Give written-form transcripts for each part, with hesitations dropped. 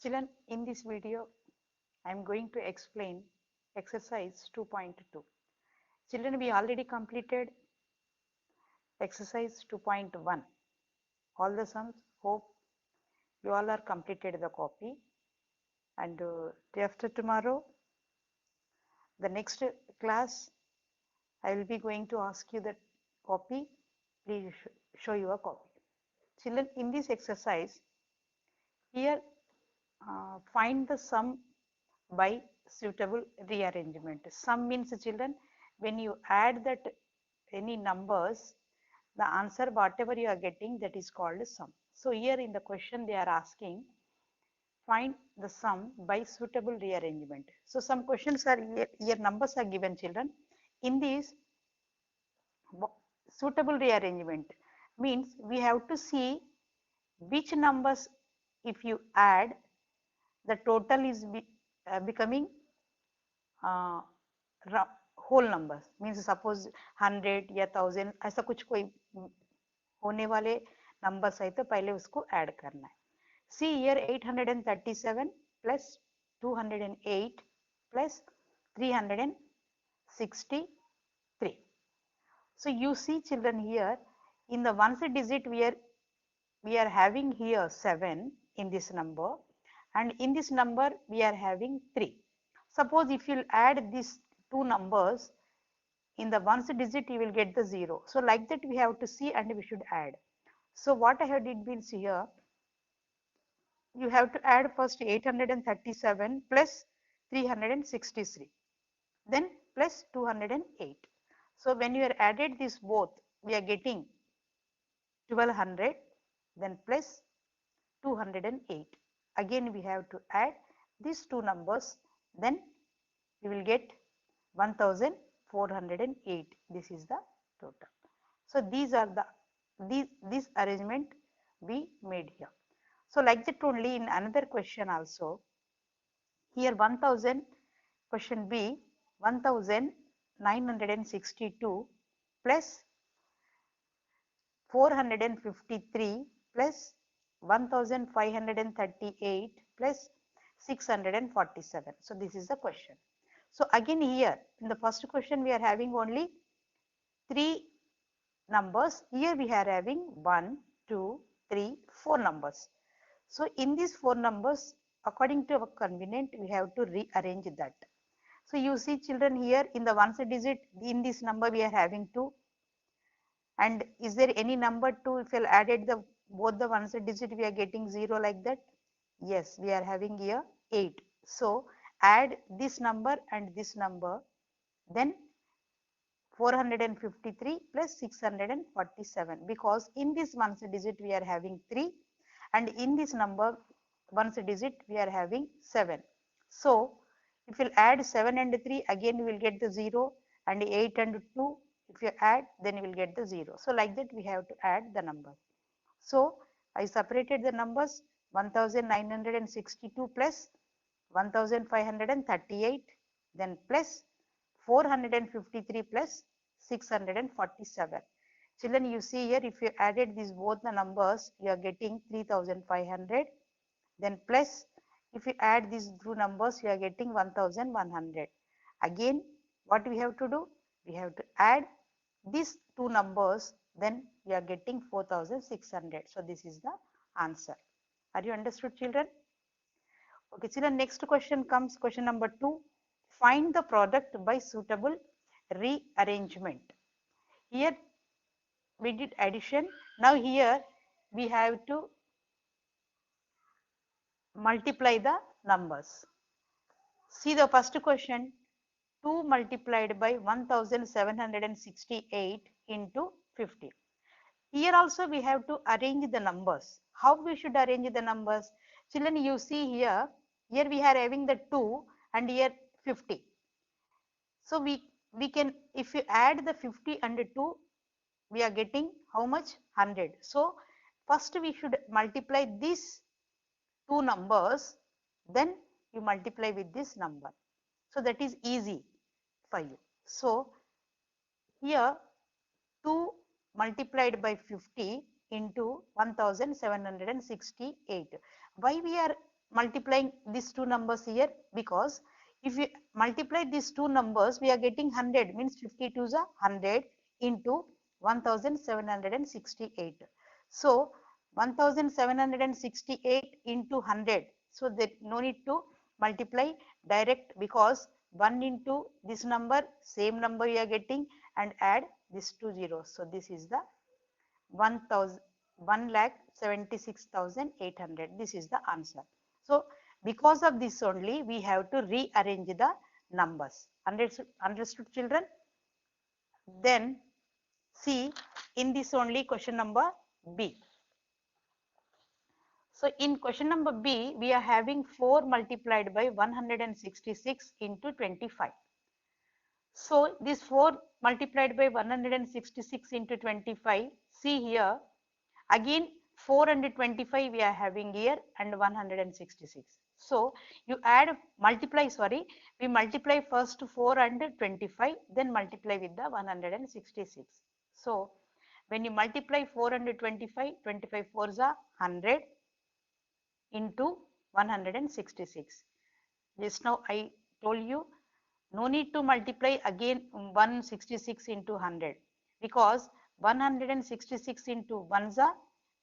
Children, in this video, I am going to explain exercise 2.2. Children, we already completed exercise 2.1. All the sums, hope you all are completed the copy. And day after tomorrow, the next class, I will be going to ask you the copy. Please show your copy. Children, in this exercise, here find the sum by suitable rearrangement. Sum means, children, when you add that any numbers, the answer whatever you are getting, that is called sum. So here in the question they are asking, find the sum by suitable rearrangement. So some questions are here numbers are given, children. In this suitable rearrangement means we have to see which numbers, if you add, the total is becoming uh, whole numbers. Means suppose 100 या 1000 ऐसा कुछ कोई होने वाले numbers है तो पहले उसको add करना है. See here 837 plus 208 plus 363. So you see, children, here in the ones digit we are having here 7 in this number, and in this number we are having 3. Suppose if you add these two numbers in the ones digit, you will get the 0. So like that we have to see and we should add. So what I have did means, here you have to add first 837 plus 363, then plus 208. So when you are added this both, we are getting 1200, then plus 208. Again we have to add these two numbers, then we will get 1408. This is the total. So these are the this arrangement we made here. So like that only in another question also, here 1000, question B, 1962 plus 453 plus 1538 plus 647. So this is the question. So again here in the first question we are having only 3 numbers. Here we are having 1, 2, 3, 4 numbers. So in these 4 numbers, according to our convenient, we have to rearrange that. So you see, children, here in the ones digit, in this number we are having 2. And is there any number 2? If you added the both the ones digit, we are getting 0 like that. Yes, we are having here 8. So add this number and this number, then 453 plus 647, because in this ones digit we are having 3, and in this number ones digit we are having 7. So if you add 7 and 3, again you will get the 0, and 8 and 2, if you add, then you will get the 0. So like that we have to add the numbers. So I separated the numbers, 1962 plus 1538, then plus 453 plus 647. Children, you see here, if you added these both the numbers, you are getting 3500. Then plus, if you add these two numbers, you are getting 1100. Again, what we have to do? We have to add these two numbers, then we are getting 4600. So this is the answer. Are you understood, children? Okay, children, next question comes question number 2. Find the product by suitable rearrangement. Here we did addition. Now here we have to multiply the numbers. See the first question, 2 multiplied by 1768 into 50. Here also we have to arrange the numbers. How we should arrange the numbers? Children, you see here we are having the 2 and here 50. So we can, if you add the 50 and 2, we are getting how much? 100. So first we should multiply these two numbers, then you multiply with this number. So that is easy for you. So here 2 multiplied by 50 into 1768. Why we are multiplying these two numbers here, because if we multiply these two numbers, we are getting 100, means 52 is a 100 into 1768. So 1768 into 100. So that no need to multiply direct, because 1 into this number, same number you are getting, and add these two zeros. So this is the 1,76,800. This is the answer. So because of this only, we have to rearrange the numbers. Understood children? Then see, in this only question number B. So in question number B, we are having 4 multiplied by 166 into 25. So this 4 multiplied by 166 into 25, see here, again 4 and 25 we are having here, and 166. So you add, multiply, sorry, we multiply first 4 and 25, then multiply with the 166. So when you multiply 4 and 25, 25 fours are 100 into 166. Just now I told you, no need to multiply again 166 into 100, because 166 into 1 is a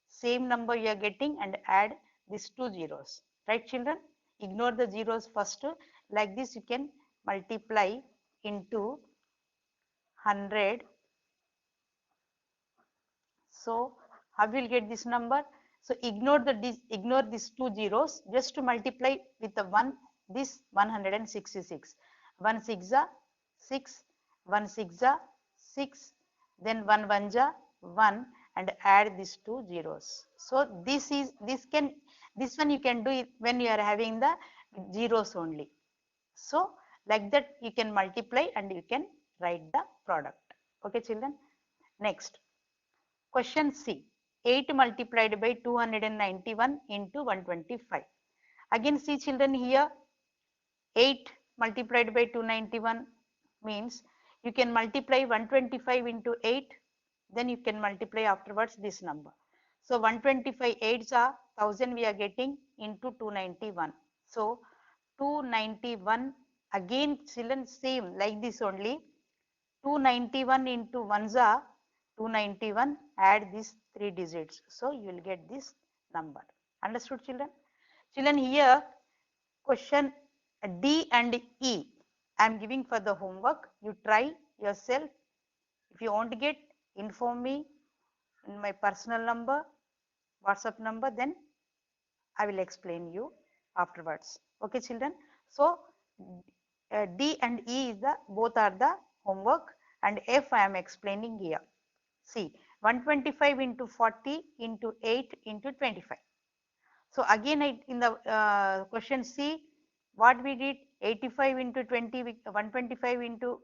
same number you are getting, and add these two zeros. Right children? Ignore the zeros first. Like this you can multiply into 100. So how will get this number? So ignore these two zeros, just to multiply with the 1, this 166. 1 6 are 6, 1 6 are 6, then 1 1 ja 1, and add these two zeros. So this one you can do it when you are having the zeros only. So like that you can multiply and you can write the product. Okay children. Next. Question C. 8 multiplied by 291 into 125. Again see children here, 8 multiplied by 291 means you can multiply 125 into 8, then you can multiply afterwards this number. So 125 8s are 1000 we are getting into 291. So 291, again children same like this only, 291 into 1s are 291, add these 3 digits. So you will get this number. Understood children? Children, here question D and E I am giving for the homework. You try yourself. If you want to get, inform me in my personal number, WhatsApp number, then I will explain you afterwards. Okay children? So D and E is the both are the homework, and F I am explaining here. See, 125 into 40 into 8 into 25. So again in the question C, what we did, 85 into 20, 125 into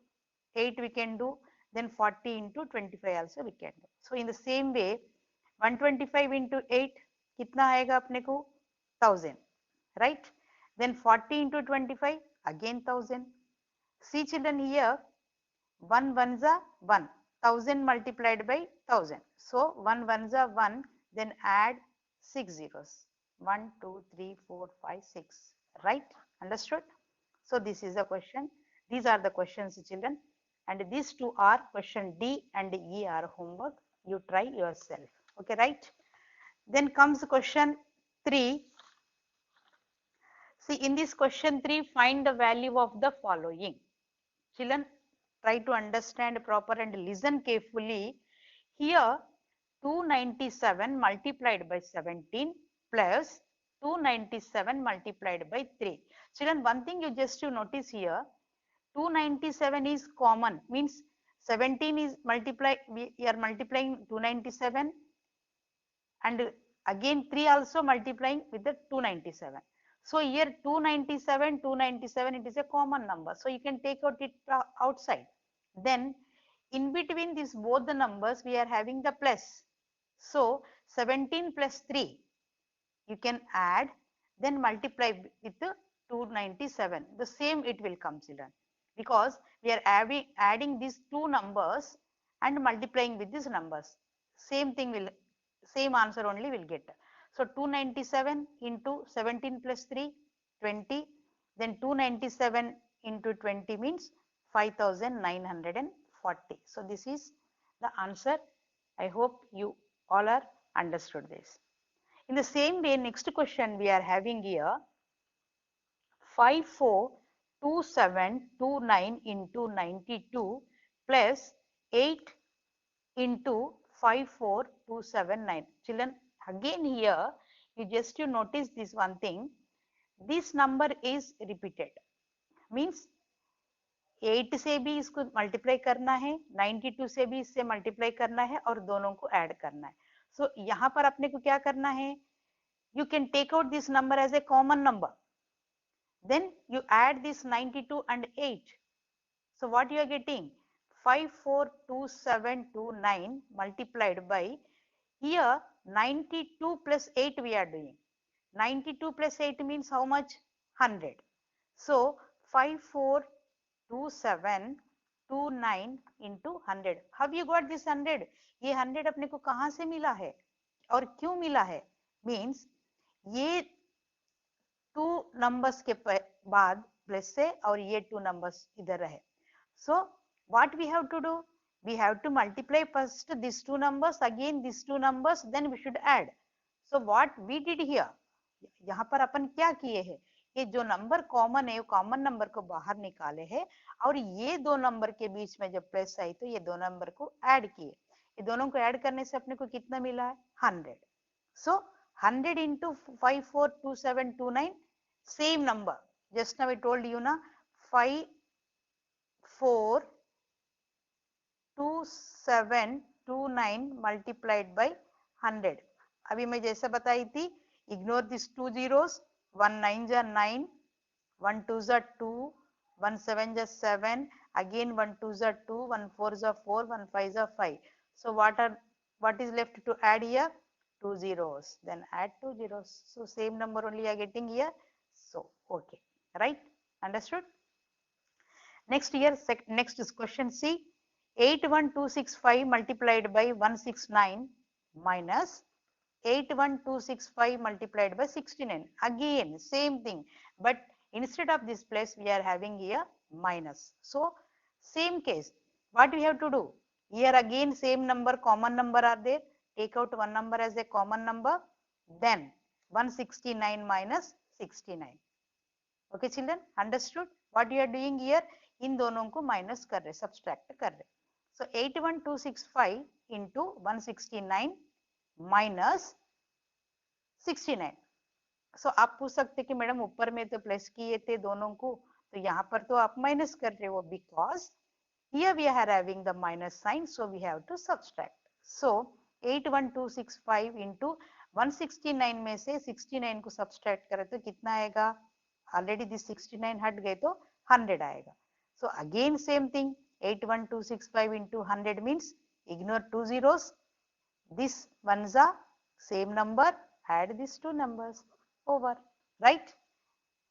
8 we can do, then 40 into 25 also we can do. So in the same way, 125 into 8 kitna aayega apne ko? 1000, right? Then 40 into 25, again 1000. See children here, 1 ones are 1, 1000 multiplied by 1000. So 1 ones are 1, then add 6 zeros. 1, 2, 3, 4, 5, 6. Right? Understood? So this is the question. These are the questions children. And these two are question D and E are homework. You try yourself. Okay, right? Then comes question 3. See, in this question 3, find the value of the following. Children, try to understand proper and listen carefully. Here 297 multiplied by 17 plus 297 multiplied by 3. Children, one thing you just to notice here, 297 is common, means 17 is multiplied, we are multiplying 297, and again 3 also multiplying with the 297. So here 297, 297, it is a common number. So you can take out it outside. Then in between these both the numbers we are having the plus. So 17 plus 3 you can add, then multiply with the 297. The same it will come children, because we are adding these two numbers and multiplying with these numbers. Same thing will, same answer only will get. So 297 into 17 plus 3, 20. Then 297 into 20 means 5940. So this is the answer. I hope you all are understood this. In the same way, next question we are having here 542729 into 92 plus 8 into 54279. Children, again here you notice this one thing, this number is repeated, means 8 से भी इसको multiply करना है, 92 से भी इससे multiply करना है और दोनों को ऐड करना है. सो यहाँ पर अपने को क्या करना है, you can take out this number as a common number, then you add this 92 and 8. So what you are getting, 542729 multiplied by, here 92 plus 8 we are doing. 92 plus 8 means how much? 100. So 542729 into 100. Have you got this 100? ये 100 अपने को कहाँ से मिला है और क्यों मिला है? Means ये 2 numbers के बाद प्लस से और ये 2 numbers इधर रहे. So what we have to do? We have to multiply first these 2 numbers, again these 2 numbers, then we should add. So what we did here, यहाँ पर अपन क्या किए हैं, ये जो नंबर कॉमन है, कॉमन नंबर को बाहर निकाले हैं और ये दो नंबर के बीच में जब प्लस आई तो ये दो नंबर को ऐड किए. ये दोनों को ऐड करने से अपने को कितना मिला है? 100. So 100 into 542729, same number. Just now I told you na, 542729 multiplied by 100. अभी मैं जैसा बताई थी, ignore these 2 zeros. 1 9 जा 9, 1 2 जा 2, 1 7 जा 7, again 1 2 जा 2, 1 4 जा 4, 1 5 जा 5. So what is left to add here? 2 zeros. Then add 2 zeros. So same number only you are getting here. So okay, right? Understood? Next here, next is question C. 81265 multiplied by 169 minus 81265 multiplied by 69. Again same thing, but instead of this plus we are having here minus. So same case, what we have to do? Here again same number, common number are there. Take out one number as a common number. Then 169 minus 69. Okay children, understood? What you are doing here? इन दोनों को minus कर रहे, subtract कर रहे. सो 81265 into 169 minus 69. सो आप पूछ सकते कि मैडम ऊपर में तो प्लस किए थे दोनों को, तो यहाँ पर तो आप माइनस कर रहे हो, because here we are having the minus sign, so we have to subtract. So 81265 into 169 में से 69 को सब्सट्रैक्ट करें तो कितना आएगा? ऑलरेडी दिस 69 हट गए तो 100 आएगा. So again same thing, 81265 into 100 means ignore 2 zeros. This one's a same number, add these two numbers, over, right?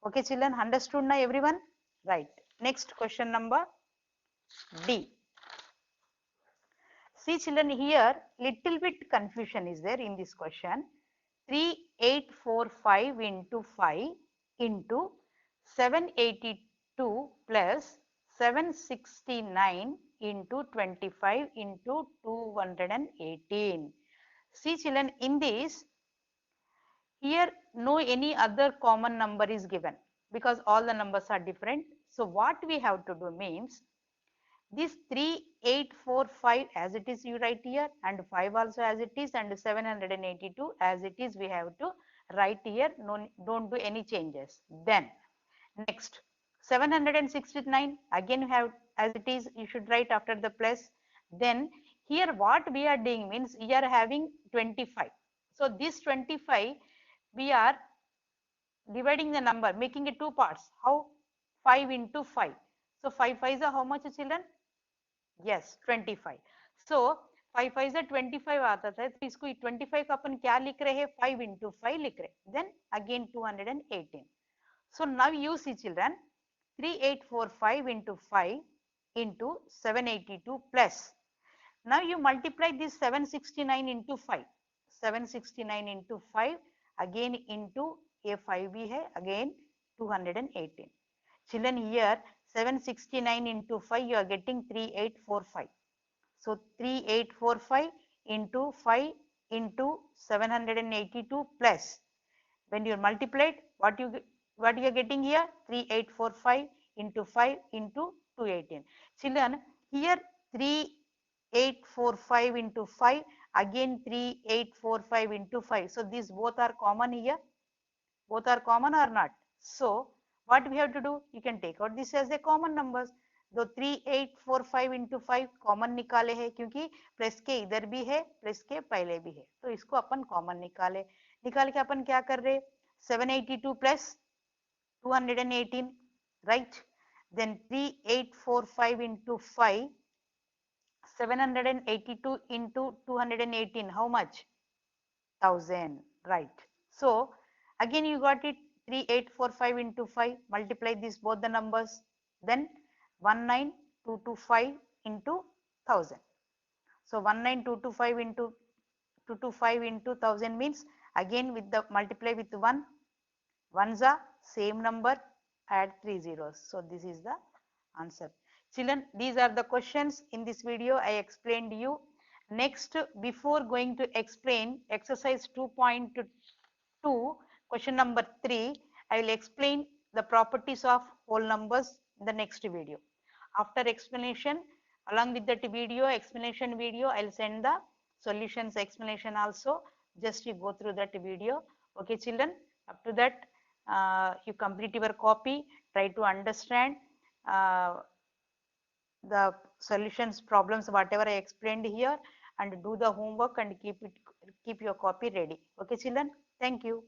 Okay children, understood now everyone? Right. Next question number D. See children, here little bit confusion is there in this question. 3845 into 5 into 782 plus 769 into 25 into 218. See children, in this, here no any other common number is given because all the numbers are different. So what we have to do means, this 3845 as it is you write here, and 5 also as it is, and 782 as it is we have to write here. No, don't do any changes. Then next 769 again you have as it is, you should write after the plus. Then here what we are doing means, we are having 25. So this 25 we are dividing the number, making it two parts. How? 5 into 5. So 5 5s are how much children? Yes, 25. So 5 5s are 25 आता था, तो इसको 25 का अपन क्या लिख रहे हैं? 5 into 5 लिख रहे. Then again 218. So now you see children, 3845 into 5 into 782 plus. Now you multiply this 769 into 5. 769 into 5. again into a 5b hai, again 218. Children, here 769 into 5, you are getting 3845. So 3845 into 5 into 782 plus, when you multiplied, what you are getting here, 3845 into 5 into 218. Children, here 3845 into 5, again 3845 into 5. So these both are common here. Both are common or not? So what we have to do, you can take out this as a common numbers. तो 3845 into 5 common निकाले है, क्योंकि plus के इधर भी है, plus के पहले भी है, तो इसको अपन कॉमन निकाले. निकाल के अपन क्या कर रहे, 782 plus 218, right? Then 3845 into 5, 782 into 218, how much? 1000, right? So again you got it, 3845 into 5, multiply these both the numbers, then 19225 into 1000. So 19225 into 225 into 1000 means, again with the multiply with 1, ones are same number, add 3 zeros. So this is the answer. Children, these are the questions in this video I explained you. Next, before going to explain exercise 2.2, question number 3, I will explain the properties of whole numbers in the next video. After explanation, along with that video, explanation video, I will send the solutions explanation also. Just you go through that video. Okay, children, up to that, you complete your copy, try to understand the solutions problems whatever I explained here, and do the homework and keep your copy ready. Okay, children, thank you.